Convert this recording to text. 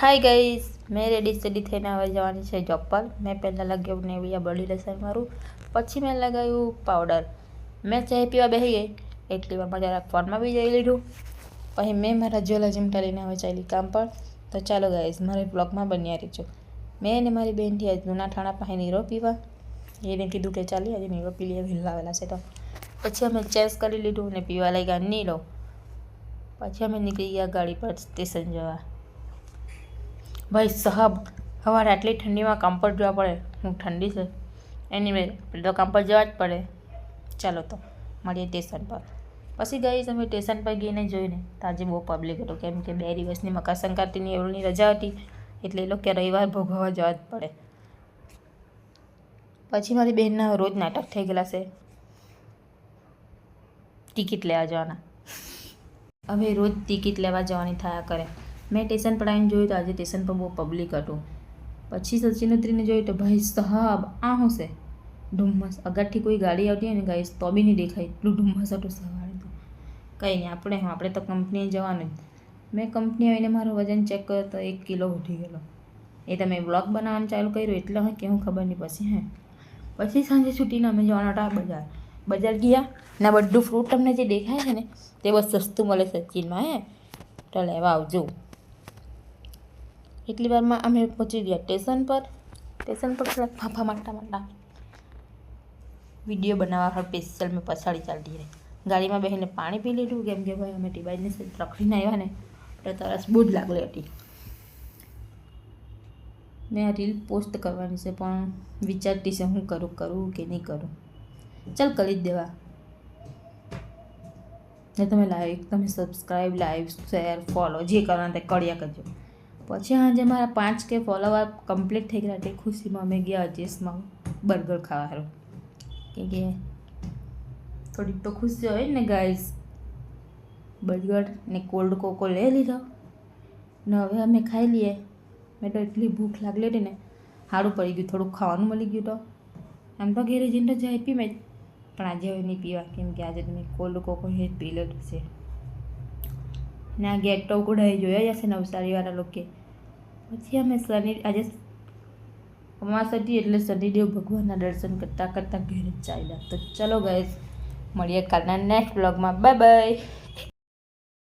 Hi guys, મેં ready થઈને હવે જવાની છે જોબ પર. મેં પહેલાં લગાવ્યું નેવિયા બોડી લોશન મારું, પછી મેં લગાવ્યું પાવડર. મેં ચાય પીવા બેસી ગઈ એટલી વારમાં જરાક ફોનમાં બી જઈ લીધું. પછી મેં મારા જ્વેલર ચીમટા લઈને હવે ચાલી કામ પર. તો ચાલો ગાઈસ, મારે બ્લોગમાં બન્યા રહીજો. મેં અને મારી બહેનથી આજ જૂના ઠાણા પાસે નીરો પીવા. એને કીધું કે ચાલી આજે નીરો પી લઈએ, વહેલા આવેલા છે તો. પછી અમે ચેસ કરી લીધું અને પીવા લાગ્યા નીરો. પછી અમે નીકળી ગયા ગાડી પર સ્ટેશન જવા. ભાઈ સાહબ, સવારે આટલી ઠંડીમાં કામ પર જવા પડે. હું ઠંડી છે એની મેં તો કામ પર જવા જ પડે. ચાલો તો મળીએ સ્ટેશન પર. પછી ગઈ અમે સ્ટેશન પર ગઈને જોઈને તો આજે બહુ પબ્લિક હતું, કેમ કે 2 દિવસની મકર સંક્રાંતિની એવડની રજા હતી એટલે એ લોકો રવિવાર ભોગવવા જવા જ પડે. પછી મારી બહેનના રોજ નાટક થઈ ગયેલા છે ટિકિટ લેવા જવાના. હવે રોજ ટિકિટ લેવા જવાની થયા કરે. મેં સ્ટેશન પર આવીને જોયું તો આજે સ્ટેશન પર બહુ પબ્લિક હતું. પછી સચિન ઉતરીને જોયું તો ભાઈ સાહબ આ શું છે ધુમ્મસ. આગળથી કોઈ ગાડી આવતી હોય ને ગાઈસ તો બી નહીં દેખાય, એટલું ધુમ્મસ હતું સવારે તો. કંઈ નહીં, આપણે તો કંપનીએ જવાનું જ. મેં કંપની આવીને મારું વજન ચેક કર્યો તો 1 કિલો વધી ગયેલો. એ તમે બ્લોગ બનાવવાનું ચાલુ કર્યું એટલે હું કે હું ખબર નહીં પછી પછી સાંજે છૂટીને અમે જવાના હતા બજાર ગયા ને બધું ફ્રૂટ તમને જે દેખાય છે ને તે બસ સસ્તું મળે સચિનમાં તો લેવા આવજો. એટલી વારમાં અમે પહોંચી ગયા સ્ટેશન પર થોડાક ફાંફા મારતા વિડીયો બનાવવા સ્પેશિયલ મેં પછાડી ચાલતી રહી. ગાડીમાં બેસીને પાણી પી લીધું, કેમ કે ભાઈ અમે ટીબાઈને રખડીને આવ્યા ને તો તરસ બહુ જ લાગલી હતી. મેં આ રીલ પોસ્ટ કરવાની છે પણ વિચારતી છે હું કરું કે નહીં કરું. ચાલ કરી જ દેવા. ને તમે સબસ્ક્રાઈબ, લાઈક, શેર, ફોલો જે કરવાના તે કર્યા કરજો. પછી આજે મારા 5K ફોલોવર કમ્પ્લીટ થઈ ગયા. તે ખુશીમાં અમે ગયા અજેસમાં બર્ગર ખાવા હારું, કેમ કે થોડીક તો ખુશી હોય ને ગાઈસ. બર્ગર ને કોલ્ડ કોકો લઈ લીધો ને હવે અમે ખાઈ લઈએ. મેં તો એટલી ભૂખ લાગલી હતી ને સારું પડી ગયું, થોડુંક ખાવાનું મળી ગયું. તો એમ તો ઘેરે જઈને તો જાય પી મેં, પણ આજે હવે નહીં પીવા, કેમ કે આજે તમે કોલ્ડ કોકો એ પી લીધું છે. ને આ ગેટ તો ઉકળાઈ જોયા જશે નવસારીવાળા લોકો. પછી અમે આજે અમાસ હતી એટલે શનિદેવ ભગવાનના દર્શન કરતાં ઘેર જ ચાલ્યા. તો ચલો ગાઈસ, મળીએ કાલના નેક્સ્ટ બ્લોગમાં. Bye bye.